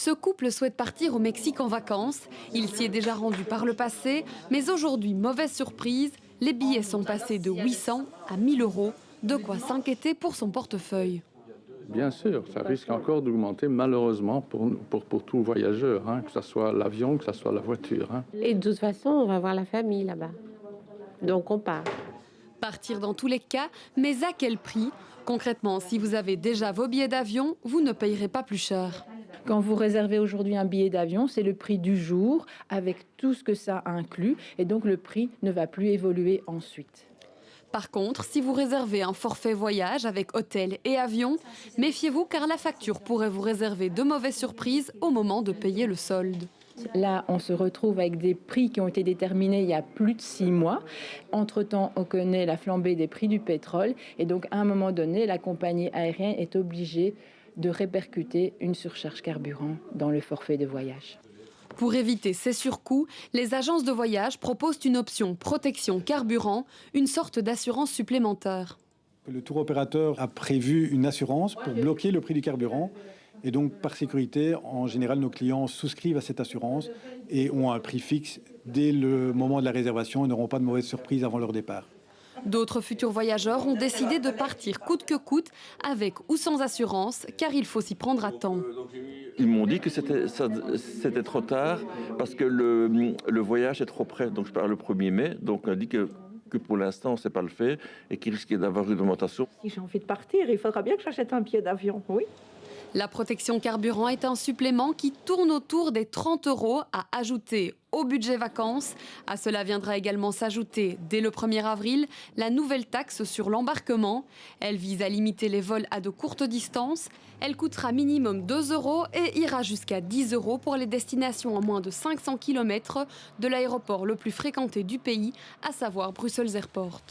Ce couple souhaite partir au Mexique en vacances. Il s'y est déjà rendu par le passé, mais aujourd'hui, mauvaise surprise, les billets sont passés de 800 à 1000 euros. De quoi s'inquiéter pour son portefeuille. Bien sûr, ça risque encore d'augmenter malheureusement pour tout voyageur, hein, que ce soit l'avion, que ce soit la voiture. Hein. Et de toute façon, on va voir la famille là-bas. Donc on part. Partir dans tous les cas, mais à quel prix? Concrètement, si vous avez déjà vos billets d'avion, vous ne payerez pas plus cher. Quand vous réservez aujourd'hui un billet d'avion, c'est le prix du jour avec tout ce que ça inclut et donc le prix ne va plus évoluer ensuite. Par contre, si vous réservez un forfait voyage avec hôtel et avion, méfiez-vous car la facture pourrait vous réserver de mauvaises surprises au moment de payer le solde. Là, on se retrouve avec des prix qui ont été déterminés il y a plus de 6 mois. Entre-temps, on connaît la flambée des prix du pétrole et donc à un moment donné, la compagnie aérienne est obligée de répercuter une surcharge carburant dans le forfait de voyage. Pour éviter ces surcoûts, les agences de voyage proposent une option protection carburant, une sorte d'assurance supplémentaire. Le tour opérateur a prévu une assurance pour bloquer le prix du carburant. Et donc, par sécurité, en général, nos clients souscrivent à cette assurance et ont un prix fixe dès le moment de la réservation et n'auront pas de mauvaises surprises avant leur départ. D'autres futurs voyageurs ont décidé de partir coûte que coûte, avec ou sans assurance, car il faut s'y prendre à temps. Ils m'ont dit que c'était trop tard parce que le voyage est trop près. Donc je pars le 1er mai, donc on a dit que pour l'instant on ne sait pas le faire et qu'il risquait d'avoir une augmentation. Si j'ai envie de partir, il faudra bien que j'achète un billet d'avion, oui. La protection carburant est un supplément qui tourne autour des 30 € à ajouter au budget vacances. À cela viendra également s'ajouter, dès le 1er avril, la nouvelle taxe sur l'embarquement. Elle vise à limiter les vols à de courtes distances. Elle coûtera minimum 2 € et ira jusqu'à 10 € pour les destinations à moins de 500 km de l'aéroport le plus fréquenté du pays, à savoir Brussels Airport.